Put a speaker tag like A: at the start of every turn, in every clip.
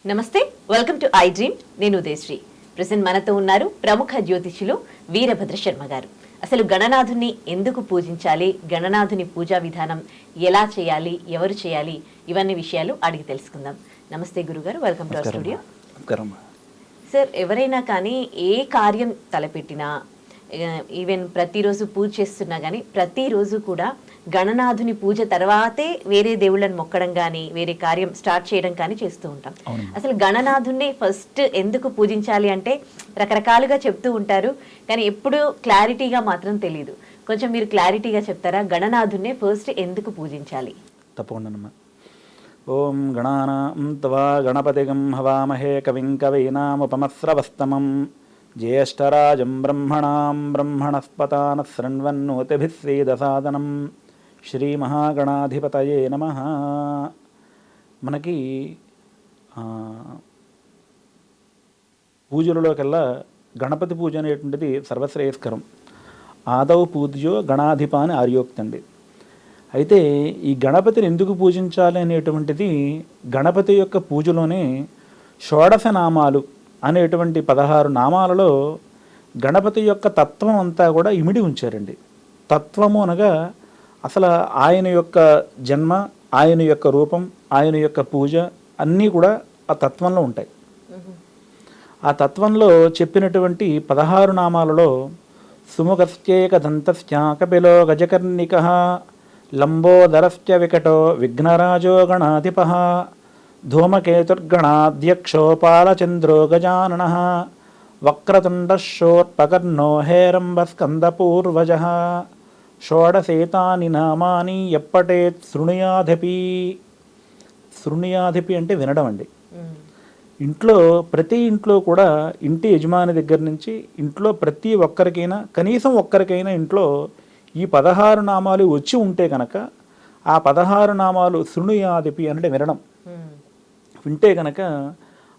A: నమస్తే, welcome to I dream. నేను Udayasri. Present మనతో ఉన్నారు ప్రముఖ జ్యోతిషులు వీరభద్ర శర్మ గారు. అసలు గణనాథుని ఎందుకు పూజించాలి, గణనాథుని పూజా విధానం ఎలా చేయాలి, ఎవరు చేయాలి, ఇవన్నీ విషయాలు అడిగి తెలుసుకుందాం. నమస్తే గురుగారు, welcome to our studio. Sir, ఎవరైనా కానీ ఏ కార్యం తలపెట్టినా, ఈవెన్ ప్రతిరోజు పూజ చేస్తున్నా కానీ ప్రతిరోజు కూడా గణనాథుని పూజ తర్వాతే వేరే దేవుళ్ళని మొక్కడం కానీ వేరే కార్యం స్టార్ట్ చేయడం కానీ చేస్తూ ఉంటాం. అసలు గణనాథుని ఫస్ట్ ఎందుకు పూజించాలి అంటే రకరకాలుగా చెప్తూ ఉంటారు, కానీ ఎప్పుడు క్లారిటీగా మాత్రం తెలియదు. కొంచెం మీరు క్లారిటీగా చెప్తారా, గణనాథుని ఫస్ట్ ఎందుకు పూజించాలి?
B: తప్పకుండా. ఓం గణానాం త్వా గణపతిగం హవామహే కవిం కవీనాముపమస్రవస్తమం జ్యేష్ఠరాజం బ్రహ్మణాం బ్రహ్మణస్పతాన శృణ్వన్నోతిభిः శ్రీదసాదనం శ్రీ మహాగణాధిపతయే నమః. మనకి పూజలలోకెల్లా గణపతి పూజ అనేటువంటిది సర్వశ్రేయస్కరం. ఆదౌ పూజ్యో గణాధిపాని ఆర్యోక్తండి. అయితే ఈ గణపతిని ఎందుకు పూజించాలి అనేటువంటిది గణపతి యొక్క పూజలోనే షోడశ నామాలు అనేటువంటి 16 నామాలలో గణపతి యొక్క తత్వం అంతా కూడా ఇమిడి ఉంచారండి. తత్వము అనగా అసలు ఆయన యొక్క జన్మ, ఆయన యొక్క రూపం, ఆయన యొక్క పూజ అన్నీ కూడా ఆ తత్వంలో ఉంటాయి. ఆ తత్వంలో చెప్పినటువంటి 16 నామాలలో సుముఖస్యేకదంతస్య కపిలో గజకర్ణికః లంబోదరశ్చ వికటో విఘ్నరాజో గణాధిపః ధూమకేతుర్గణాధ్యక్షో పాలచంద్రో గజాననః వక్రతుండశోర్పకర్ణో హేరంబస్కందపూర్వజః షోడశేతాని నామాని ఎప్పటేత్ శృణుయాధిపి. శృణుయాధిపి అంటే వినడం అండి. ఇంట్లో ప్రతి ఇంట్లో కూడా ఇంటి యజమాని దగ్గర నుంచి ఇంట్లో ప్రతి ఒక్కరికైనా కనీసం ఒక్కరికైనా ఇంట్లో ఈ 16 నామాలు వచ్చి ఉంటే కనుక ఆ 16 నామాలు శృణుయాధిపి అంటే వినడం వింటే కనుక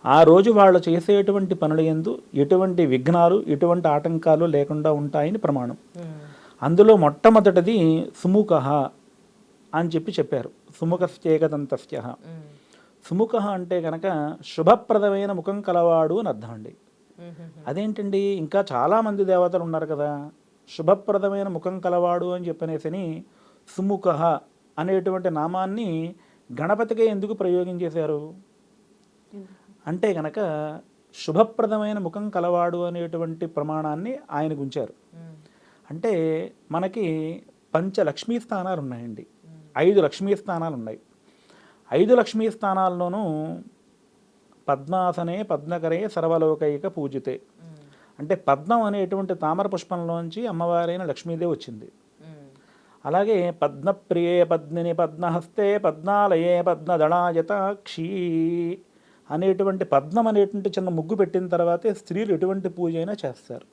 B: ఆ రోజు వాళ్ళు చేసేటువంటి పనుల యందు ఎటువంటి విఘ్నాలు, ఎటువంటి ఆటంకాలు లేకుండా ఉంటాయని ప్రమాణం. అందులో మొట్టమొదటిది సుముఖ అని చెప్పారు. సుముఖశ్చేకదంతస్య. సుముఖ అంటే కనుక శుభప్రదమైన ముఖం కలవాడు అని అర్థం అండి. అదేంటండి, ఇంకా చాలామంది దేవతలు ఉన్నారు కదా, శుభప్రదమైన ముఖం కలవాడు అని చెప్పనేసని సుముఖ అనేటువంటి నామాన్ని గణపతికే ఎందుకు ప్రయోగించేశారు అంటే కనుక శుభప్రదమైన ముఖం కలవాడు అనేటువంటి ప్రమాణాన్ని ఆయనకు ఉంచారు. అంటే మనకి పంచలక్ష్మీ స్థానాలు ఉన్నాయండి, 5 లక్ష్మీ స్థానాలు ఉన్నాయి. 5 లక్ష్మీ స్థానాల్లోనూ పద్మాసనే పద్మకరే సర్వలోకైక పూజితే అంటే పద్మం అనేటువంటి తామర పుష్పంలోంచి అమ్మవారైన లక్ష్మీదేవి వచ్చింది. అలాగే పద్మప్రియే పద్మిని పద్మహస్తే పద్మాలయే పద్మదళాయతాక్షి అనేటువంటి పద్మం అనేటువంటి చిన్న ముగ్గు పెట్టిన తర్వాతే స్త్రీలు ఎటువంటి పూజ అయినా చేస్తారు.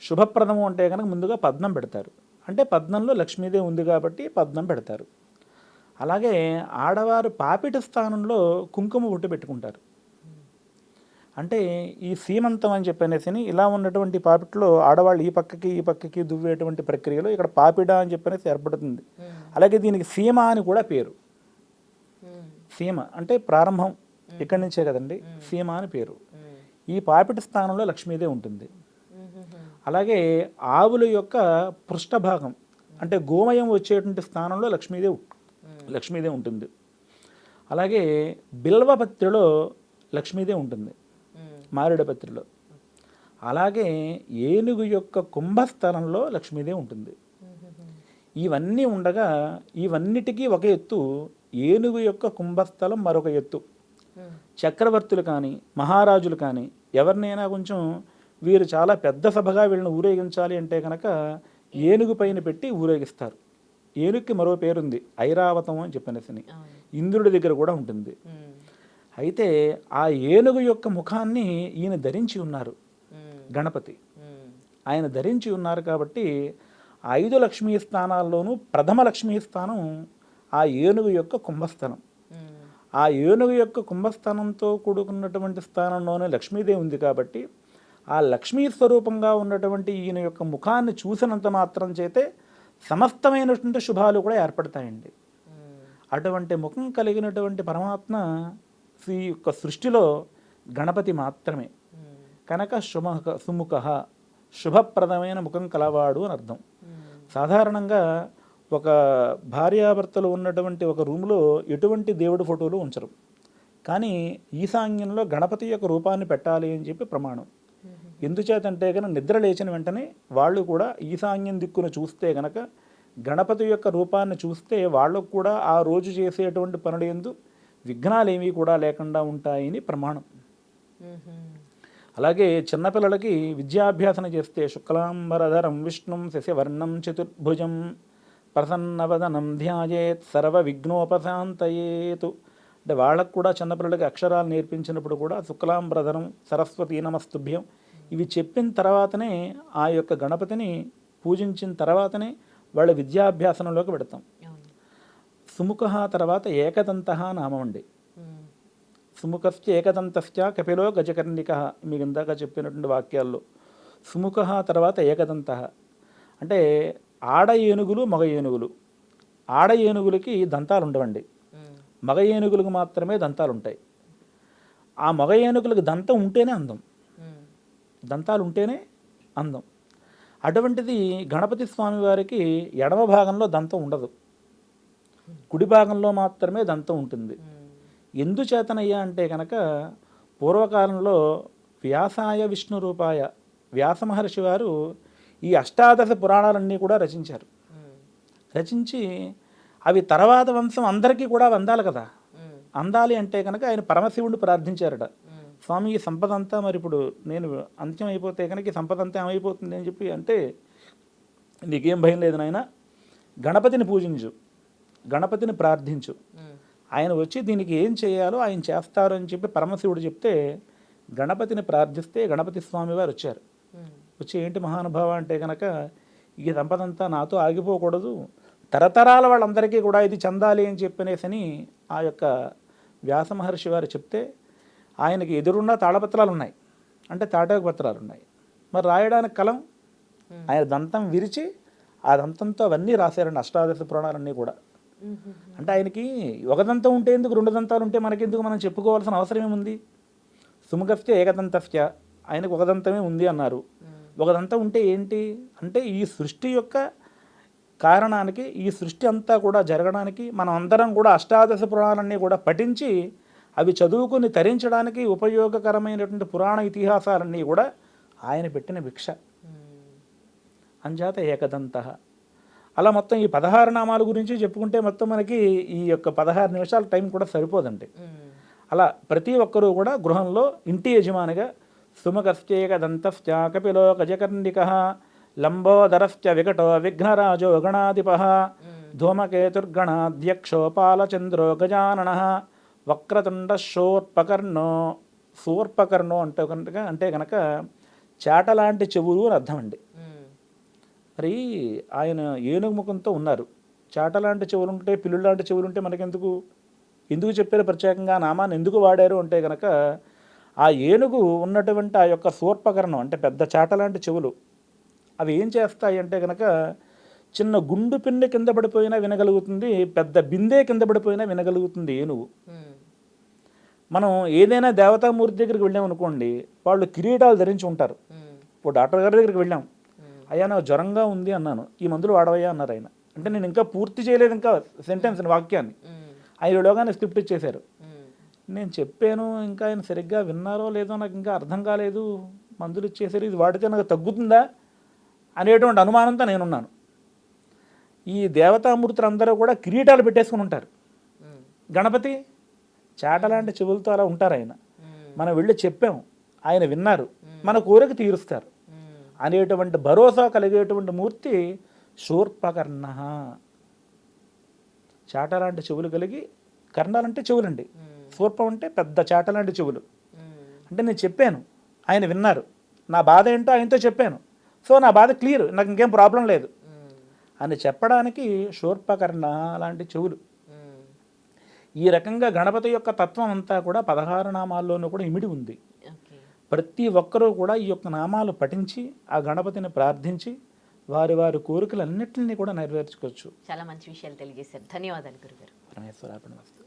B: శుభప్రదము అంటే కనుక ముందుగా పద్మం పెడతారు, అంటే పద్మంలో లక్ష్మీదేవి ఉంది కాబట్టి పద్మం పెడతారు. అలాగే ఆడవారు పాపిట స్థానంలో కుంకుమ బొట్టు పెట్టుకుంటారు. అంటే ఈ సీమంతం అని చెప్పనేసి ఇలా ఉన్నటువంటి పాపిట్లో ఆడవాళ్ళు ఈ పక్కకి దువ్వేటువంటి ప్రక్రియలో ఇక్కడ పాపిడ అని చెప్పనేసి ఏర్పడుతుంది. అలాగే దీనికి సీమ అని కూడా పేరు. సీమ అంటే ప్రారంభం ఇక్కడి నుంచే కదండి, సీమ అని పేరు. ఈ పాపిట స్థానంలో లక్ష్మీదేవి ఉంటుంది. అలాగే ఆవుల యొక్క పృష్ఠభాగం అంటే గోమయం వచ్చేటువంటి స్థానంలో లక్ష్మీదేవి ఉంటుంది. అలాగే బిల్వపత్రిలో లక్ష్మీదేవి ఉంటుంది, మారేడుపత్రిలో. అలాగే ఏనుగు యొక్క కుంభస్థలంలో లక్ష్మీదేవి ఉంటుంది. ఇవన్నీ ఉండగా ఇవన్నిటికీ ఒక ఎత్తు, ఏనుగు యొక్క కుంభస్థలం మరొక ఎత్తు. చక్రవర్తులు కానీ మహారాజులు కానీ ఎవరినైనా కొంచెం వీరు చాలా పెద్ద సభగా వీళ్ళని ఊరేగించాలి అంటే కనుక ఏనుగు పైన పెట్టి ఊరేగిస్తారు. ఏనుగుకి మరో పేరుంది, ఐరావతం అని చెప్పనేసి, ఇంద్రుడి దగ్గర కూడా ఉంటుంది. అయితే ఆ ఏనుగు యొక్క ముఖాన్ని ఈయన ధరించి ఉన్నారు, గణపతి ఆయన ధరించి ఉన్నారు. కాబట్టి 5 లక్ష్మీ స్థానాల్లోనూ ప్రథమ లక్ష్మీ స్థానం ఆ ఏనుగు యొక్క కుంభస్థానం. ఆ ఏనుగు యొక్క కుంభస్థానంతో కూడుకున్నటువంటి స్థానంలోనే లక్ష్మీదేవి ఉంది. కాబట్టి ఆ లక్ష్మీ స్వరూపంగా ఉన్నటువంటి ఈయన యొక్క ముఖాన్ని చూసినంత మాత్రం చేతే సమస్తమైనటువంటి శుభాలు కూడా ఏర్పడతాయండి. అటువంటి ముఖం కలిగినటువంటి పరమాత్మ ఈ యొక్క సృష్టిలో గణపతి మాత్రమే. కనుక సుముఖ శుభప్రదమైన ముఖం కలవాడు అని అర్థం. సాధారణంగా ఒక భార్యాభర్తలు ఉన్నటువంటి ఒక రూమ్లో ఎటువంటి దేవుడి ఫోటోలు ఉంచరు, కానీ ఈశాన్యంలో గణపతి యొక్క రూపాన్ని పెట్టాలి అని చెప్పి ప్రమాణం. ఎందుచేతంటే కనుక నిద్ర లేచిన వెంటనే వాళ్ళు కూడా ఈశాన్యం దిక్కును చూస్తే గనక గణపతి యొక్క రూపాన్ని చూస్తే వాళ్ళకు కూడా ఆ రోజు చేసేటువంటి పనులు యందు విఘ్నాలు ఏమీ కూడా లేకుండా ఉంటాయని ప్రమాణం. అలాగే చిన్నపిల్లలకి విద్యాభ్యాసన చేస్తే శుక్లాంబరధరం విష్ణుం శశివర్ణం చతుర్భుజం ప్రసన్నవదనం ధ్యాయేత్ సర్వ విఘ్నోపశాంతయేతు అంటే వాళ్ళకు కూడా చిన్నపిల్లలకి అక్షరాలు నేర్పించినప్పుడు కూడా శుక్లాంబరధరం సరస్వతీ నమస్తుభ్యం ఇవి చెప్పిన తర్వాతనే ఆ యొక్క గణపతిని పూజించిన తర్వాతనే వాళ్ళ విద్యాభ్యాసనంలోకి పెడతాం. సుముఖ తర్వాత ఏకదంత నామం అండి. సుముఖశ్చ ఏకదంతశ్చ కపిలో గజకర్ణిక మీకు ఇందాక చెప్పినటువంటి వాక్యాల్లో సుముఖ తర్వాత ఏకదంత అంటే ఆడ ఏనుగులు మగ ఏనుగులు. ఆడ ఏనుగులకి దంతాలు ఉండవండి, మగ ఏనుగులకు మాత్రమే దంతాలు ఉంటాయి. ఆ మగ ఏనుగులకు దంతం ఉంటేనే అందం, దంతాలు ఉంటేనే అందం. అటువంటిది గణపతి స్వామి వారికి ఎడమ భాగంలో దంతం ఉండదు, కుడి భాగంలో మాత్రమే దంతం ఉంటుంది. ఎందుచేతనయ్యా అంటే కనుక పూర్వకాలంలో వ్యాసాయ విష్ణు రూపాయ వ్యాస మహర్షి వారు ఈ అష్టాదశ పురాణాలన్నీ కూడా రచించారు. రచించి అవి తర్వాత వంశం అందరికీ కూడా అందాలి కదా, అందాలి అంటే కనుక ఆయన పరమశివుడిని ప్రార్థించారట. స్వామి ఈ సంపద అంతా మరి ఇప్పుడు నేను అంత్యం అయిపోతే కనుక ఈ సంపద అంతా ఏమైపోతుంది అని చెప్పి అంటే నీకేం భయం లేదు నాయన, గణపతిని పూజించు, గణపతిని ప్రార్థించు, ఆయన వచ్చి దీనికి ఏం చేయాలో ఆయన చేస్తారు అని చెప్పి పరమశివుడు చెప్తే గణపతిని ప్రార్థిస్తే గణపతి స్వామి వారు వచ్చారు. వచ్చి ఏంటి మహానుభావ అంటే కనుక ఈ సంపదంతా నాతో ఆగిపోకూడదు, తరతరాల వాళ్ళందరికీ కూడా ఇది చెందాలి అని చెప్పనేసని ఆ యొక్క వ్యాస మహర్షి వారు చెప్తే ఆయనకి ఎదురున్న తాళపత్రాలు ఉన్నాయి, అంటే తాటాకు పత్రాలు ఉన్నాయి, మరి రాయడానికి కలం ఆయన దంతం విరిచి ఆ దంతంతో అవన్నీ రాశారండి అష్టాదశ పురాణాలన్నీ కూడా. అంటే ఆయనకి ఒక దంతం ఉంటే ఎందుకు, రెండు దంతాలు ఉంటే మనకెందుకు, మనం చెప్పుకోవాల్సిన అవసరం ఏముంది. సుముఖశ్చ ఏకదంతశ్చ ఆయనకు ఒక దంతమే ఉంది అన్నారు. ఒక దంతం ఉంటే ఏంటి అంటే ఈ సృష్టి యొక్క కారణానికి, ఈ సృష్టి అంతా కూడా జరగడానికి మనం అందరం కూడా అష్టాదశ పురాణాలన్నీ కూడా పఠించి అవి చదువుకుని తరించడానికి ఉపయోగకరమైనటువంటి పురాణ ఇతిహాసాలన్నీ కూడా ఆయన పెట్టిన భిక్ష. అంచేత ఏకదంత. అలా మొత్తం ఈ 16 నామాల గురించి చెప్పుకుంటే మొత్తం మనకి ఈ యొక్క 16 నిమిషాల టైం కూడా సరిపోదండి. అలా ప్రతి ఒక్కరూ కూడా గృహంలో ఇంటి యజమానిగా సుముఖశ్చేకదంతశ్చ కపిలో గజకర్ణిక లంబోదరశ్చ వికటో విఘ్నరాజో గణాధిపః ధూమకేతుర్గణాధ్యక్షో పాలచంద్రో గజాననః వక్రతుండ శూర్పకర్ణో. శూర్పకర్ణో అంటే కనుక చాటలాంటి చెవులు అని అర్థం అండి. మరి ఆయన ఏనుగు ముఖంతో ఉన్నారు, చాటలాంటి చెవులు ఉంటే పిల్లులు లాంటి చెవులు ఉంటే మనకెందుకు, ఎందుకు చెప్పారు ప్రత్యేకంగా నామాన్ని ఎందుకు వాడారు అంటే కనుక ఆ ఏనుగు ఉన్నటువంటి ఆ యొక్క శూర్పకర్ణం అంటే పెద్ద చాటలాంటి చెవులు అవి ఏం చేస్తాయి అంటే కనుక చిన్న గుండు పిన్నె కింద పడిపోయినా వినగలుగుతుంది, పెద్ద బిందె కింద పడిపోయినా వినగలుగుతుంది ఏనుగు. మనం ఏదైనా దేవతామూర్తి దగ్గరికి వెళ్ళామనుకోండి, వాళ్ళు కిరీటాలు ధరించి ఉంటారు. ఇప్పుడు డాక్టర్ గారి దగ్గరికి వెళ్ళాం, అయ్యా నాకు జ్వరంగా ఉంది అన్నాను, ఈ మందులు వాడవయ్యా అన్నారు ఆయన. అంటే నేను ఇంకా పూర్తి చేయలేదు ఇంకా సెంటెన్స్ వాక్యాన్ని, ఆయనలోగానే స్క్రిప్ట్ ఇచ్చేశారు. నేను చెప్పాను, ఇంకా ఆయన సరిగ్గా విన్నారో లేదో నాకు ఇంకా అర్థం కాలేదు, మందులు ఇచ్చేసారు, ఇది వాడితే నాకు తగ్గుతుందా అనేటువంటి అనుమానంతో నేనున్నాను. ఈ దేవతామూర్తులు అందరూ కూడా కిరీటాలు పెట్టేసుకుని ఉంటారు, గణపతి చాటలాంటి చెవులతో అలా ఉంటారు ఆయన. మనం వెళ్ళి చెప్పాం, ఆయన విన్నారు, మన కోరిక తీరుస్తారు అనేటువంటి భరోసా కలిగేటువంటి మూర్తి శూర్పకర్ణ. చాటలాంటి చెవులు కలిగి, కర్ణాలంటే చెవులండి, శూర్పం అంటే పెద్ద చాటలాంటి చెవులు. అంటే నేను చెప్పాను, ఆయన విన్నారు, నా బాధ ఏంటో ఆయనతో చెప్పాను, సో నా బాధ క్లియర్, నాకు ఇంకేం ప్రాబ్లం లేదు అని చెప్పడానికి శూర్పకర్ణ లాంటి చెవులు. ఈ రకంగా గణపతి యొక్క తత్వం అంతా కూడా 16 నామాల్లోనూ కూడా ఇమిడి ఉంది. ప్రతి ఒక్కరూ కూడా ఈ యొక్క నామాలు పఠించి ఆ గణపతిని ప్రార్థించి వారి వారి కోరికలన్నింటినీ కూడా నెరవేర్చుకోవచ్చు.
A: చాలా మంచి విషయాలు తెలియజేశారు. ధన్యవాదాలు గురుగారు.
B: పరమేశ్వరార్పణమస్తు.